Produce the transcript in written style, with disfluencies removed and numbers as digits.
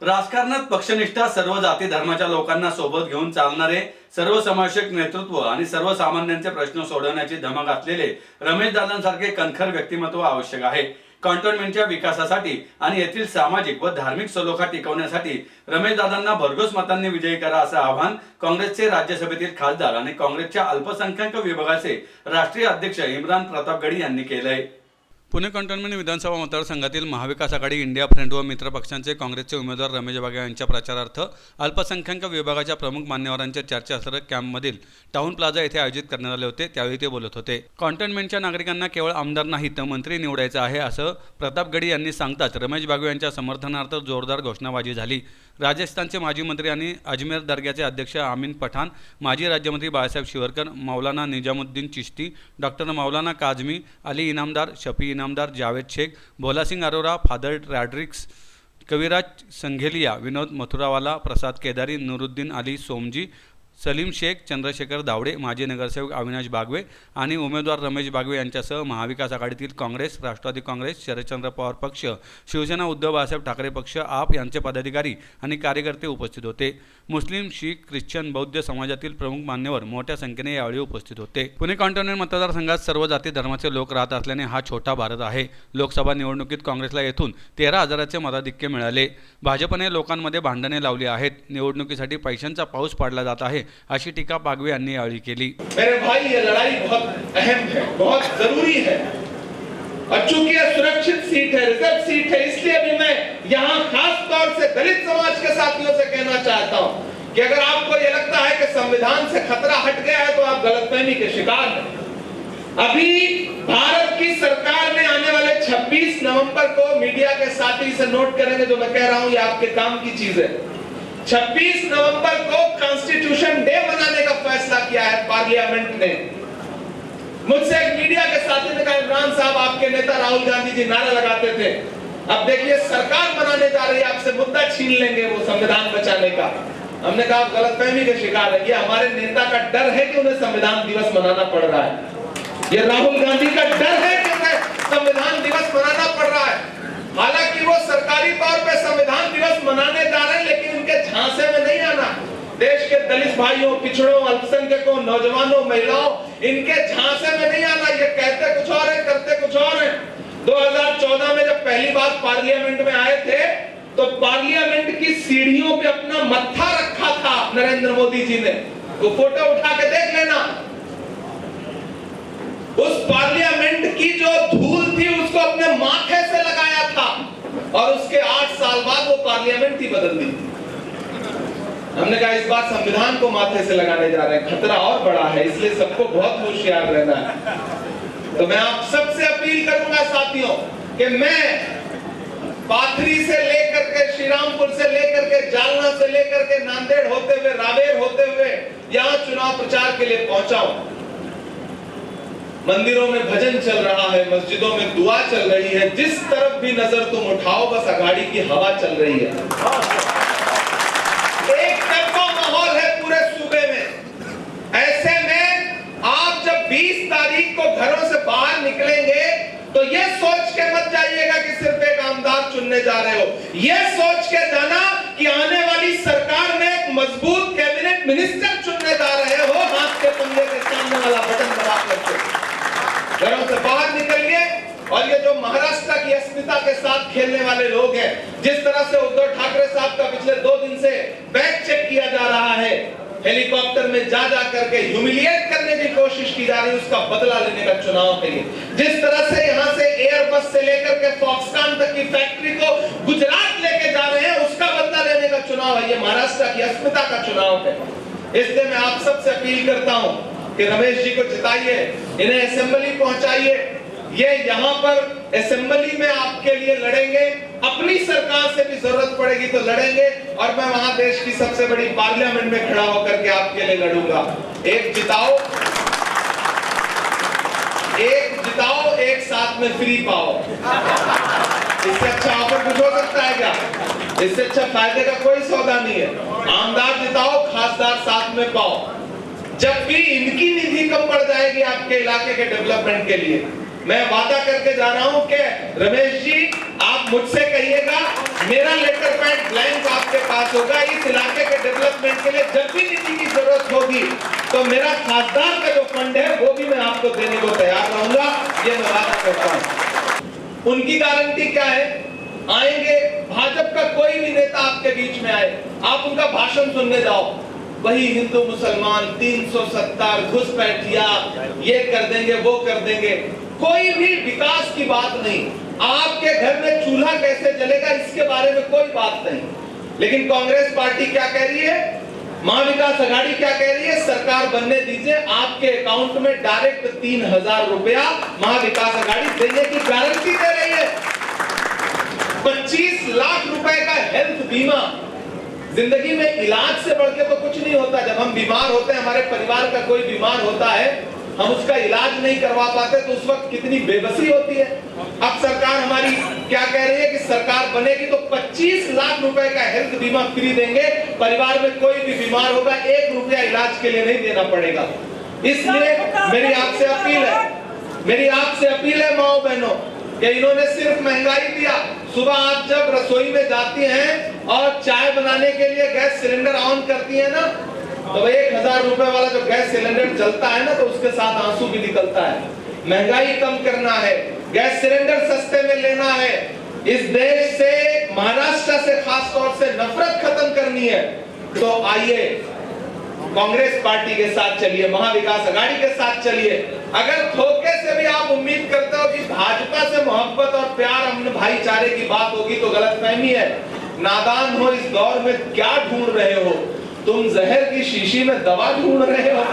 राजकारणात पक्षनिष्ठा, सर्व जाती धर्माच्या लोकांना सोबत घेऊन चालणारे, सर्वसमावेशक नेतृत्व आणि सर्वसामान्यांचे प्रश्न सोडवण्याची धमक असलेले रमेश दादांसारखे कणखर व्यक्तिमत्व आवश्यक आहे. कॅन्टोन्मेंटच्या विकासासाठी आणि येथील सामाजिक व धार्मिक सलोखा टिकवण्यासाठी रमेश दादांना भरघोस मतांनी विजयी करा असं आवाहन काँग्रेसचे राज्यसभेतील खासदार आणि काँग्रेसच्या अल्पसंख्याक विभागाचे राष्ट्रीय अध्यक्ष इम्रान प्रतापगडी यांनी केलंय. पुणे कॅन्टोन्मेंट विधानसभा मतदारसंघातील महाविकास आघाडी, इंडिया फ्रंट व मित्र पक्षांचे काँग्रेसचे उमेदवार रमेश बागवे यांच्या प्रचारार्थ अल्पसंख्याक विभागाच्या प्रमुख मान्यवरांच्या चर्चासत्र कॅम्पमधील टाउन प्लाझा येथे आयोजित करण्यात आले होते. त्यावेळी ते बोलत होते. कॅन्टोन्मेंटच्या नागरिकांना केवळ आमदार नाही तर मंत्री निवडायचं आहे असं प्रतापगडी यांनी सांगताच रमेश बागवे यांच्या समर्थनार्थ जोरदार घोषणाबाजी झाली. राजस्थानचे माजी मंत्री आणि अजमेर दर्ग्याचे अध्यक्ष आमीन पठाण, माजी राज्यमंत्री बाळासाहेब शिवरकर, मौलाना निजामुद्दीन चिश्ती, डॉक्टर मौलाना काझमी, अली इनामदार, शफी इनामदार, जावेद शेख, भोलासिंग अरोरा, फादर रॅड्रिक्स, कविराज संघेलिया, विनोद मथुरावाला, प्रसाद केदारी, नुरुद्दीन अली सोमजी, सलीम शेख, चंद्रशेखर धावडे, माजी नगरसेवक अविनाश बागवे आणि उमेदवार रमेश बागवे यांच्यासह महाविकास आघाडीतील काँग्रेस, राष्ट्रवादी काँग्रेस, शरदचंद्र पवार पक्ष, शिवसेना, उद्धव बाळासाहेब ठाकरे पक्ष, आप यांचे पदाधिकारी आणि कार्यकर्ते उपस्थित होते. मुस्लिम, शीख, ख्रिश्चन, बौद्ध समाजातील प्रमुख मान्यवर मोठ्या संख्येने यावेळी उपस्थित होते. पुणे कॅन्टोन्मेंट मतदारसंघात सर्व जाती धर्माचे लोक राहत असल्याने हा छोटा भारत आहे. लोकसभा निवडणुकीत काँग्रेसला येथून 13,000चे मताधिक्य मिळाले. भाजपने लोकांमध्ये भांडणे लावली आहेत. निवडणुकीसाठी पैशांचा पाऊस पाडला जात आहे अशी टीका बागवे यांनी यावेळी केली. मेरे भाई, ये लड़ाई बहुत अहम है, बहुत जरूरी है और चूंकि ये सुरक्षित सीट है, रिजर्व सीट है, इसलिए भी मैं यहाँ खास तौर से दलित समाज के साथियों से कहना चाहता हूँ कि अगर आपको ये लगता है कि संविधान से खतरा हट गया है तो आप गलतफहमी के शिकार हैं. अभी भारत की सरकार ने आने वाले 26 नवंबर को मीडिया के साथी से नोट करेंगे जो मैं कह रहा हूँ, ये आपके काम की चीज है. 26 नवंबर को कॉन्स्टिट्यूशन डे मनाने का फैसला किया है पार्लियामेंट ने. मुझसे एक मीडिया के साथी ने कहा, इमरान साहब आपके नेता राहुल गांधी जी नारा लगाते थे, अब देखिए सरकार बनाने जा रही है, आपसे मुद्दा छीन लेंगे वो संविधान बचाने का. हमने कहा आप गलतफहमी के शिकार है. ये हमारे नेता का डर है कि उन्हें संविधान दिवस मनाना पड़ रहा है. ये राहुल गांधी का डर है कि उन्हें संविधान दिवस मनाना पड़ रहा है. हालांकि वो सरकारी तौर पे संविधान दिवस मनाने जा रहे हैं, लेकिन उनके झांसे में नहीं आना. देश के दलित भाइयों, पिछड़ों, अल्पसंख्यकों, नौजवानों, महिलाओं, इनके झांसे में नहीं आना. ये कहते कुछ और है, करते कुछ और है. 2014 में जब पहली बार पार्लियामेंट में आए थे तो पार्लियामेंट की सीढ़ियों पे अपना मत्था रखा था नरेंद्र मोदी जी ने. वो फोटो उठा के देख लेना. उस पार्लियामेंट की जो धूल थी उसको अपने माथे से लगाया था और उसके 8 साल बाद वो पार्लियामेंट ही बदल दी. हमने कहा इस बार संविधान को माथे से लगाने जा रहे हैं, खतरा और बड़ा है, इसलिए सबको बहुत होशियार रहना है. तो मैं आप सबसे अपील करूंगा साथियों कि मैं पाथरी से लेकर के, श्रीरामपुर से लेकर के, जालना से लेकर के, नांदेड़ होते हुए, रावेर होते हुए यहाँ चुनाव प्रचार के लिए पहुंचा हूं. मंदिरों में भजन चल रहा है, मस्जिदों में दुआ चल रही है, जिस तरफ भी नजर तुम उठाओ बस अघाड़ी की हवा चल रही है. एक तरफा माहौल है पूरे सूबे में. ऐसे में आप जब 20 तारीख को घरों से बाहर निकलेंगे तो ये सोच के मत जाइएगा कि सिर्फ एक आमदार चुनने जा रहे हो. ये सोच के जाना कि आने वाली सरकार में एक मजबूत कैबिनेट मिनिस्टर चुनने जा रहे हो. हाथ के पंजे के सामने वाला बटन दबा करके घरों से बाहर निकलिए. और ये जो महाराष्ट्र की अस्मिता के साथ खेलने वाले लोग हैं, जिस तरह से उद्धव ठाकरे साहब का पिछले 2 दिन से बैग चेक किया जा रहा है, हेलीकॉप्टर में जा करके ह्यूमिलिएट करने की कोशिश की जा रही है, उसका बदला लेने का चुनाव के लिए. जिस तरह से यहाँ से एयरबस से लेकर के फॉक्सकॉन तक की फैक्ट्री को गुजरात लेके जा रहे हैं, उसका बदला लेने का चुनाव है. ये महाराष्ट्र की अस्मिता का चुनाव है. इसलिए मैं आप सबसे अपील करता हूं कि रमेश जी को जिताइए, इन्हें असेंबली पहुंचाइए. ये यहाँ पर असेंबली में आपके लिए लड़ेंगे, अपनी सरकार से भी जरूरत पड़ेगी तो लड़ेंगे, और मैं वहां देश की सबसे बड़ी पार्लियामेंट में खड़ा होकर के आपके लिए लड़ूंगा. एक जिताओ, एक साथ में फ्री पाओ. इससे अच्छा ऑफर कुछ हो सकता है क्या? इससे अच्छा फायदे का कोई सौदा नहीं है. आमदार जिताओ, खासदार साथ में पाओ. जब भी इनकी निधि कम पड़ जाएगी आपके इलाके के डेवलपमेंट के लिए, मैं वादा करके जा रहा हूं कि रमेश जी आप मुझसे कहिएगा, मेरा लेटर पैड ब्लैंक आपके पास होगा। इस इलाके के डेवलपमेंट के लिए जब भी निधि की जरूरत होगी तो मेरा खासदार का जो फंड है वो भी मैं आपको देने को तैयार रहूंगा, ये मैं वादा करता हूं। उनकी गारंटी क्या है? आएंगे, भाजपा का कोई भी नेता आपके बीच में आए, आप उनका भाषण सुनने जाओ, वही हिंदू मुसलमान 370 घुसपैठिया, ये कर देंगे वो कर देंगे, कोई भी विकास की बात नहीं। आपके घर में चूल्हा कैसे जलेगा इसके बारे में कोई बात नहीं। लेकिन कांग्रेस पार्टी क्या कह रही है, महाविकास आघाड़ी क्या कह रही है, सरकार बनने दीजिए, आपके अकाउंट में डायरेक्ट 3000 रुपया महाविकास आघाड़ी देने की गारंटी दे रही है। 25 लाख रुपए का हेल्थ बीमा। जिंदगी में इलाज से बढ़ के तो कुछ नहीं होता। जब हम बीमार होते हैं, हमारे परिवार का कोई बीमार होता है, हम उसका इलाज नहीं करवा पाते तो उस वक्त कितनी बेबसी होती है। अब सरकार हमारी क्या कह रही है कि सरकार बनेगी तो 25 लाख रुपए का हेल्थ बीमा फ्री देंगे, परिवार में कोई भी बीमार होगा 1 रुपया इलाज के लिए नहीं देना पड़ेगा। इसलिए मेरी आपसे अपील है माओ बहनों कि इन्होंने सिर्फ महंगाई दिया। सुबह आप जब रसोई में जाती हैं और चाय बनाने के लिए गैस सिलेंडर ऑन करती है ना, तो 1000 रुपए वाला जो गैस सिलेंडर जलता है ना, तो उसके साथ आंसू भी निकलता है। महंगाई कम करना है, गैस सिलेंडर सस्ते में लेना है, इस देश से, महाराष्ट्र से खास तौर से नफरत खत्म करनी है, तो आइए कांग्रेस पार्टी के साथ चलिए, महाविकास आघाड़ी के साथ चलिए। अगर धोखे से भी आप उम्मीद करते हो कि भाजपा से मोहब्बत और प्यार, अमन भाईचारे की बात होगी तो गलतफहमी है। नादान हो, इस दौर में क्या ढूंढ रहे हो तुम? जहर की शीशी में दवा ढूंढ रहे हो।